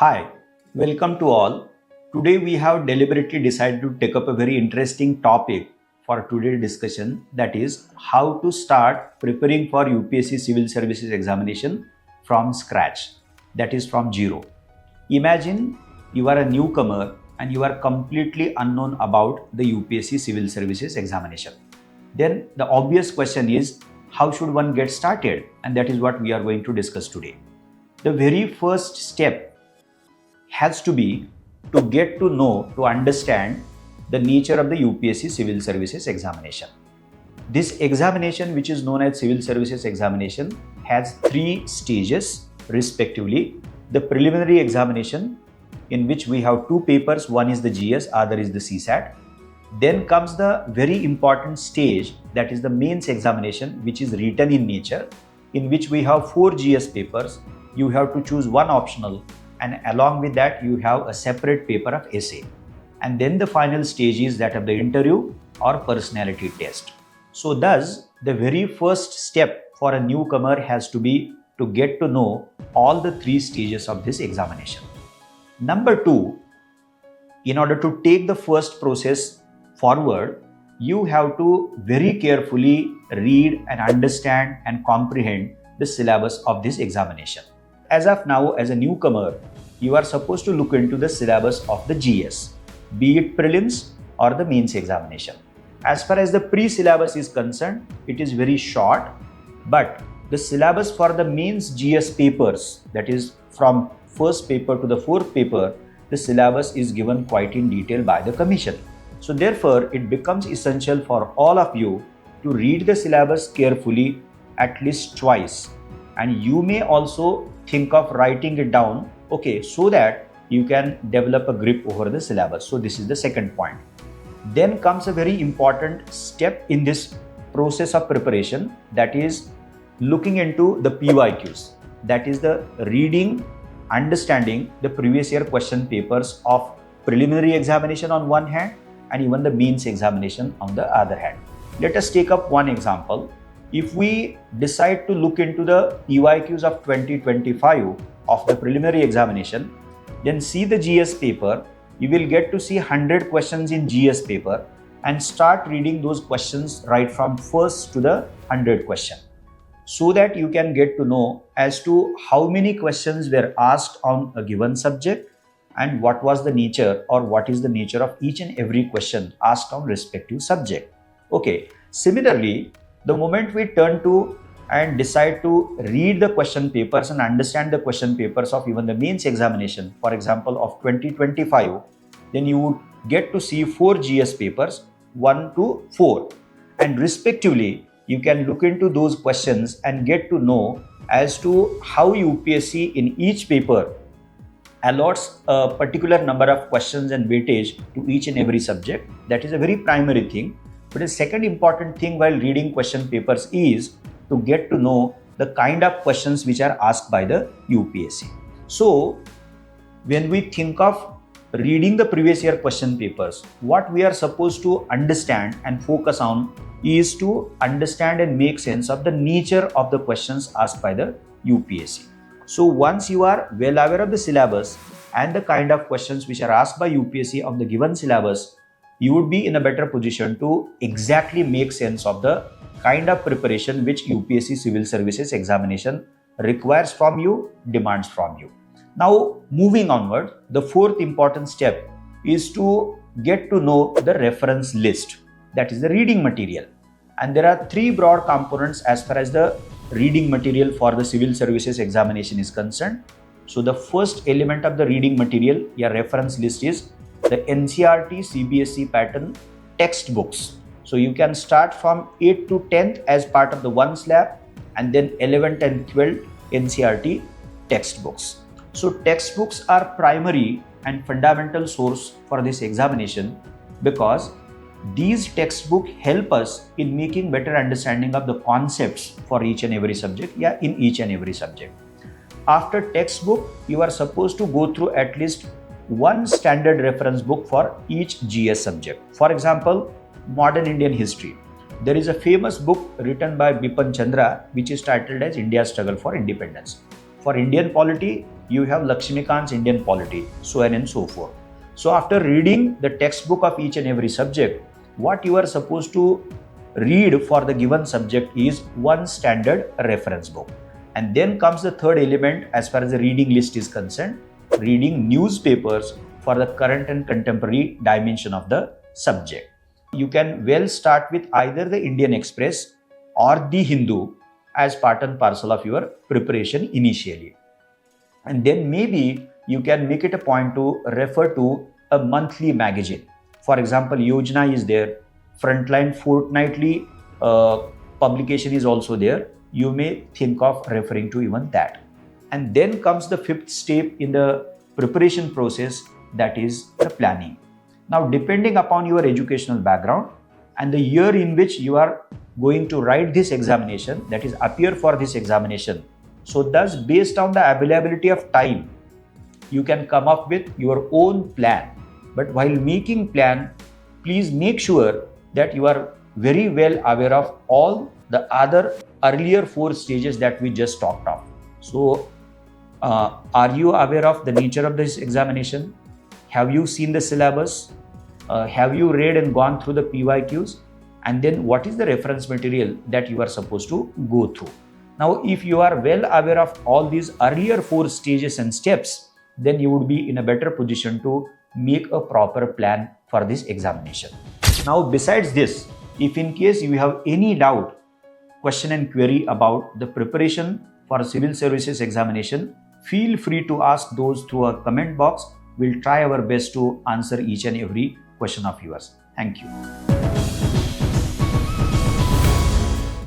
Hi, welcome to all. Today we have deliberately decided to take up a very interesting topic for today's discussion, that is how to start preparing for UPSC Civil Services Examination from scratch, that is from zero. Imagine you are a newcomer and you are completely unknown about the UPSC Civil Services Examination. Then the obvious question is, how should one get started? And that is what we are going to discuss today. The very first step has to be to get to know, to understand the nature of the UPSC Civil Services Examination. This examination, which is known as Civil Services Examination, has three stages respectively. The preliminary examination, in which we have two papers, one is the GS, other is the CSAT. Then comes the very important stage, that is the mains examination, which is written in nature, in which we have four GS papers. You have to choose one optional, and along with that you have a separate paper of essay. And then the final stage is that of the interview or personality test. So thus the very first step for a newcomer has to be to get to know all the three stages of this examination. Number two, in order to take the first process forward, you have to very carefully read and understand and comprehend the syllabus of this examination. As of now, as a newcomer, you are supposed to look into the syllabus of the GS, be it prelims or the mains examination. As far as the pre-syllabus is concerned, it is very short, but the syllabus for the mains GS papers, that is from first paper to the fourth paper, the syllabus is given quite in detail by the Commission. So therefore, it becomes essential for all of you to read the syllabus carefully at least twice. And you may also think of writing it down, so that you can develop a grip over the syllabus. So this is the second point. Then comes a very important step in this process of preparation, that is looking into the PYQs, that is the reading, understanding the previous year question papers of preliminary examination on one hand and even the mains examination on the other hand. Let us take up one example. If we decide to look into the PYQs of 2025 of the preliminary examination, then see the GS paper, you will get to see 100 questions in GS paper and start reading those questions right from first to the 100th question, so that you can get to know as to how many questions were asked on a given subject and what was the nature or what is the nature of each and every question asked on respective subject. Similarly, the moment we turn to and decide to read the question papers and understand the question papers of even the mains examination, for example of 2025, then you would get to see four GS papers, 1 to 4, and respectively you can look into those questions and get to know as to how UPSC in each paper allots a particular number of questions and weightage to each and every subject. That is a very primary thing. But the second important thing while reading question papers is to get to know the kind of questions which are asked by the UPSC. So when we think of reading the previous year question papers, what we are supposed to understand and focus on is to understand and make sense of the nature of the questions asked by the UPSC. So once you are well aware of the syllabus and the kind of questions which are asked by UPSC on the given syllabus, you would be in a better position to exactly make sense of the kind of preparation which UPSC Civil Services Examination requires from you, demands from you. Now, moving onward, the fourth important step is to get to know the reference list, that is the reading material. And there are three broad components as far as the reading material for the Civil Services Examination is concerned. So the first element of the reading material, your reference list, is the NCERT CBSE pattern textbooks. So you can start from 8th to 10th as part of the one slab, and then 11th and 12th NCERT textbooks. So textbooks are primary and fundamental source for this examination, because these textbooks help us in making better understanding of the concepts for each and every subject, in each and every subject. After textbook, you are supposed to go through at least one standard reference book for each GS subject. For example, modern Indian history. There is a famous book written by Bipan Chandra which is titled as India's Struggle for Independence. For Indian polity, you have Lakshmikant's Indian polity, so on and so forth. So after reading the textbook of each and every subject, what you are supposed to read for the given subject is one standard reference book. And then comes the third element as far as the reading list is concerned, reading newspapers for the current and contemporary dimension of the subject. You can well start with either the Indian Express or the Hindu as part and parcel of your preparation initially. And then maybe you can make it a point to refer to a monthly magazine. For example, Yojana is there, Frontline fortnightly publication is also there. You may think of referring to even that. And then comes the fifth step in the preparation process, that is the planning. Now, depending upon your educational background and the year in which you are going to write this examination, that is appear for this examination, so thus based on the availability of time, you can come up with your own plan. But while making plan, please make sure that you are very well aware of all the other earlier 4 stages that we just talked of. So, are you aware of the nature of this examination? Have you seen the syllabus? Have you read and gone through the PYQs? And then what is the reference material that you are supposed to go through? Now, if you are well aware of all these earlier 4 stages and steps, then you would be in a better position to make a proper plan for this examination. Now, besides this, if in case you have any doubt, question and query about the preparation for civil services examination, feel free to ask those through a comment box. We'll try our best to answer each and every question of yours. Thank you.